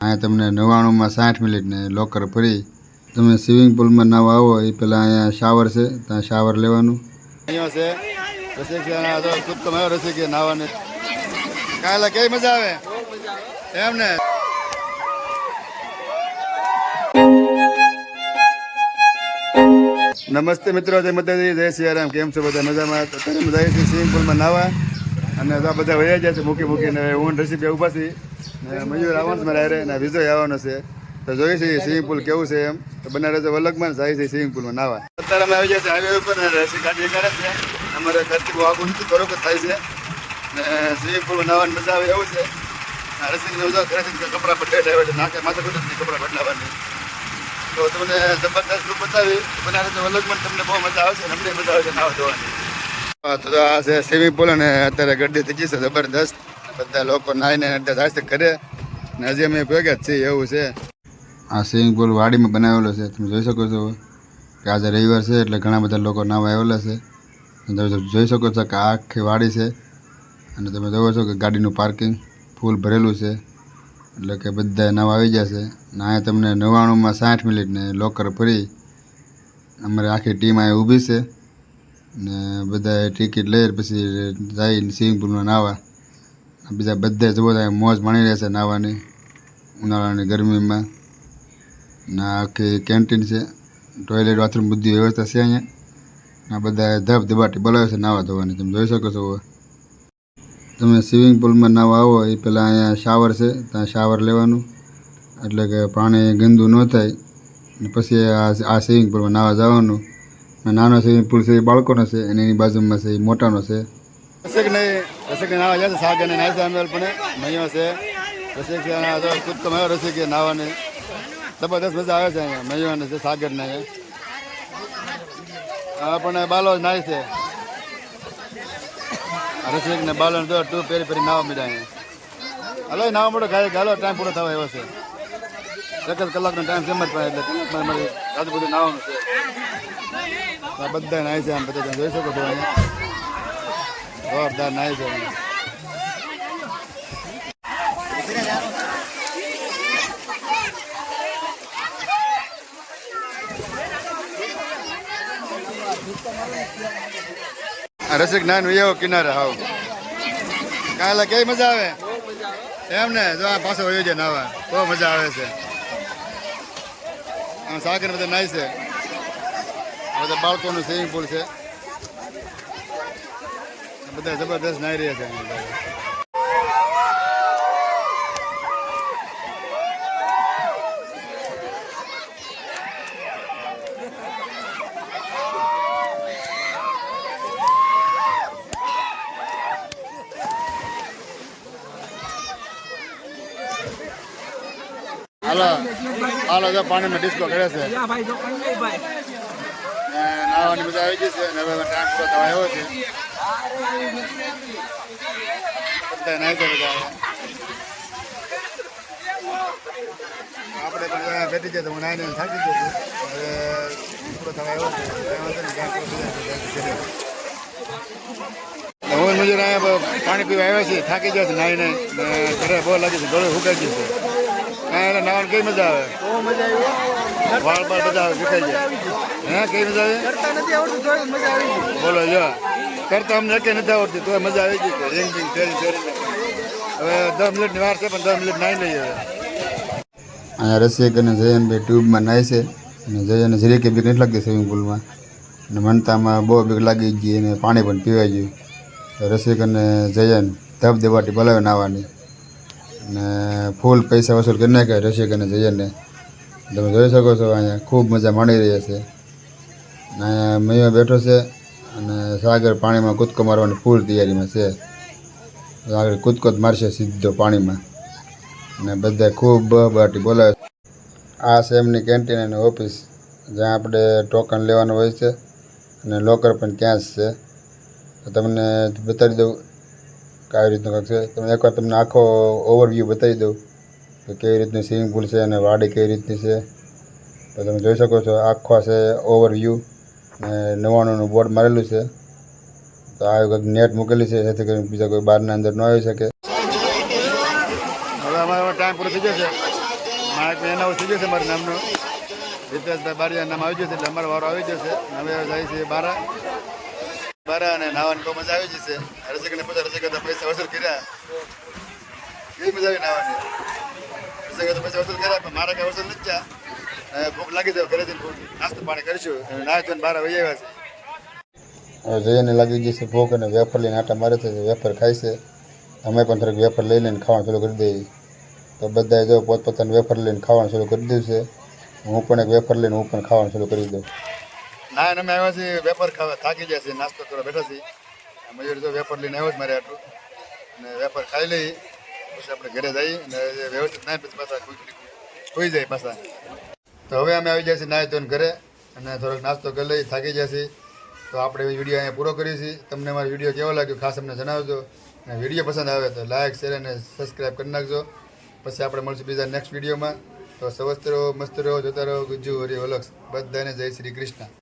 અહીંયા તમને 99માં 60 મિનિટ ને લોકર ફ્રી. તમે સ્વિમિંગ પુલમાં નાવા આવો એ પહેલાં અહીંયા શાવર છે, ત્યાં શાવર લેવાનું. અહીંયા છે રસિક કૂદકો માર્યો રસિક નાવાને કાલે કેવી મજા આવે એમ ને. નમસ્તે મિત્રો, જય માતાજી, જય સિયારામ. કેમ છો બધા? મજામાં? અત્યારે મજા આવી છે સ્વિમિંગ પુલમાં નાવા અને બધા વયા જાય છે મૂકીને હું રસીબ ઊભા છીએ ને મયુર આવવાનું મારે હારે ને વિજય આવવાનો છે. તો જોઈએ છીએ સ્વિમિંગ પુલ કેવું છે એમ. તો બનાવે છે વલગમાં જાય છે સ્વિમિંગ પુલમાં નાવા. અત્યારે અમે આવી જાય છે હાઈવે ઉપર રસી ગાડી કરે છે. અમારે ઘરથી બહુ આગળ નથી, બરોબર થાય છે ને સ્વિમિંગ પુલમાં નાવાની મજા આવે એવું છે. રસીને ઉજાવ કરે છે કપડાં બદલાઈ આવે છે, નાકે માથે કુદરતી કપડાં બદલાવાની. તો તમને જબરદસ્ત રૂપ બતાવી બનાવે છે વલગમાં. તમને બહુ મજા આવશે ને અમને મજા આવશે નાવા ધોવાની. તો આ છે સ્વિમિંગ પુલ અને અત્યારે ગરદી થઈ ગઈ છે જબરદસ્ત. બધા લોકો નાહીને અંદર જાય છે ઘરે ને હજી અમે ભેગા જ છીએ એવું છે. આ સ્વિમિંગ પુલ વાડીમાં બનાવેલો છે. તમે જોઈ શકો છો કે આજે રવિવાર છે એટલે ઘણા બધા લોકો નાવા આવેલા છે. તમે જોઈ શકો છો કે આખી વાડી છે અને તમે જોવો છો કે ગાડીનું પાર્કિંગ ફૂલ ભરેલું છે એટલે કે બધા નાવા આવી જશે. ને અહીંયા તમને 99માં 60 મિનિટ ને લોકર ફ્રી. અમારી આખી ટીમ અહીંયા ઊભી છે ને બધા ટિકિટ લઈ પછી જઈને સ્વિમિંગ પુલમાં નાવા. બીજા બધા જુઓ મોજ માણી રહ્યા છે નાવાની ઉનાળાની ગરમીમાં. ને આખી કેન્ટીન છે, ટોયલેટ બાથરૂમ બધી વ્યવસ્થા છે અહીંયા. આ બધા ધબધબાટી બોલાવે છે નાવા ધોવાની. તમે જોઈ શકો છો. તમે સ્વિમિંગ પુલમાં નાવા આવો એ પહેલાં અહીંયા શાવર છે, ત્યાં શાવર લેવાનું એટલે કે પાણી ગંદુ ન થાય. ને પછી આ સ્વિમિંગ પુલમાં નાવા જવાનું. નાનો સ્વિમિંગ પુલ છે એ બાળકોનો છે અને એની બાજુમાં છે એ મોટાનો છે. રસિક નાવા જાય છે સાગર ને નાય સામેલ પણ મયો છે. રસિક કૂદકો માર્યો રસિક નાવાને જબરદસ્ત મજા આવે છે અહીંયા મયો ને છે સાગર ને. પણ બાલો નાય છે રસિક ને બાલો ને ટુ પેરી નાવા મીડા અહીંયા. હલો નાવા મોટો ગાય ગાલો ટાઈમ પૂરો થવા એવો છે. 1 કલાકનો ટાઈમ છે જ એટલે કલાકમાં મારે આજુ બધું નાવાનું છે. બધા નાય છે આમ બધા તમે જોઈ શકો છો અહીંયા જોરદાર નાય છે. રસિક નાન એવો કિનારે હાવ કાલે કેવી મજા આવે એમ ને. જો આ પાછો વયો જાય નાવા બહુ મજા આવે છે. સાગર બધા નાય છે. બધા બાળકોનું સ્વિમિંગ પુલ છે. બધા જબરદસ્ત નાઈ રહ્યા છે. હાલો જો પાણીમાં ડિસ્કો કરે છે. નાવાની મજા આવી ગઈ છે અને હવે ટાઈમ પૂરો થવા આવ્યો છે. બધા નાય છે બધા. આપણે પણ બેઠી જાય તો હું નાઈને થાકી ગયો છું. હવે પૂરો થવા આવ્યો છે. હું મજૂર અહીંયા પાણી પીવા આવ્યા છીએ, થાકી ગયા છે નાઈને. ઘરે બહુ લાગે છે, ગળું સુકાઈ ગયું છે. એટલે નાવાની કઈ મજા આવે? વાળ બાળ બધા સુકાઈ જાય. હે કઈ મજા આવે? બોલો જો કરતા અમને કઈ નથી આવડતી તો મજા આવી ગઈ. રીંગ રીંગ ફેરી હવે 10 મિનિટની વાર છે પણ 10 મિનિટ નાઈ લઈએ. અહીંયા રસિક અને જયનભાઈ ટ્યુબમાં નાય છે અને જયને જરીકે બીક નથી લાગતી સ્વિમિંગ પુલમાં અને મનતામાં બહુ બીક લાગી ગઈ અને પાણી પણ પીવાઈ ગયું. રસિક અને જયન ધબધબાટી બોલાવે નાવાની અને ફૂલ પૈસા વસૂલ કરી નાખ્યા રસિક અને જયનને. તમે જોઈ શકો છો અહીંયા ખૂબ મજા માણી રહ્યા છે. અહીંયા મયો બેઠો છે અને સાગર પાણીમાં કૂદકો મારવાની ફૂલ તૈયારીમાં છે. આગળ કૂદકો જ મારશે સીધો પાણીમાં અને બધા ખૂબ બહાટી બોલાવે. આ છે એમની કેન્ટીન અને ઓફિસ જ્યાં આપણે ટોકન લેવાનું હોય છે અને લોકર પણ ત્યાં જ છે. તો તમને બતાવી દઉં કે આવી રીતનું કંઈક છે. તમે એકવાર તમને આખો ઓવરવ્યૂ બતાવી દઉં કે કેવી રીતની સ્વિમિંગ પુલ છે અને વાડી કેવી રીતની છે. તો તમે જોઈ શકો છો આખો છે ઓવરવ્યૂ ને 99નું બોર્ડ મારેલું છે. તો આ કંઈક નેટ મૂકેલી છે જેથી કરીને બીજા કોઈ બહારના અંદર ન આવી શકે. હવે અમારો ટાઈમ પૂરો થઈ જશે મારા એના થઈ ગયું છે મારું નામનું હિતેશભાઈ બારિયા નામ આવી જશે એટલે અમારો વારો આવી જશે. હવે જાય છે બારા અને નાવાની બહુ મજા આવી જશે. રસિકને પૂછો રસિક કરતા પૈસા વસૂલ કર્યા કેવી મજા આવી નાવાની. રસિક કરતા પૈસા વસૂલ કર્યા પણ મારા કઈ વસૂલ નથી થયા. ભૂખ લાગી જાય ઘરે જઈને નાસ્તો પાણી કરીશું. નાય તો બારા વહી આવ્યા છે. હવે જઈને લાગી જશે ભૂખ અને વેફર લઈને આટા મારે છે. વેફર ખાય છે. અમે પણ થોડીક વેફર લઈ લઈને ખાવાનું શરૂ કરી દઈએ. તો બધાએ જો પોતપોતાની વેફર લઈને ખાવાનું શરૂ કરી દીધું છે. હું પણ એક વેફર લઈને હું પણ ખાવાનું શરૂ કરી દઉં. ના અમે આવ્યા છીએ વેફર ખાવા થાકી ગયા છીએ નાસ્તો કરવા બેઠા છીએ. મયુર જો વેફર લઈને આવ્યો જ મારે આટલું અને વેફર ખાઈ લઈ પછી આપણે ઘરે જઈએ અને વ્યવસ્થિત ના પછી પાછા સુઈ જાય પાછા. તો હવે અમે આવી જઈએ નાહી ધોઈને ઘરે અને થોડોક નાસ્તો કરી લઈ થાકી જશે. તો આપણે વિડીયો અહીંયા પૂરો કરીએ છીએ. તમને અમારો વિડીયો કેવો લાગ્યો ખાસ અમને જણાવજો. અને વિડીયો પસંદ આવે તો લાઇક શેર અને સબસ્ક્રાઈબ કરી નાખજો. પછી આપણે મળશું બીજા નેક્સ્ટ વિડીયોમાં. તો સ્વસ્થ રહો મસ્ત રહો જોતા રહો ગુજ્જુ હરી ઓલક્ષ બધાને જય શ્રી કૃષ્ણ.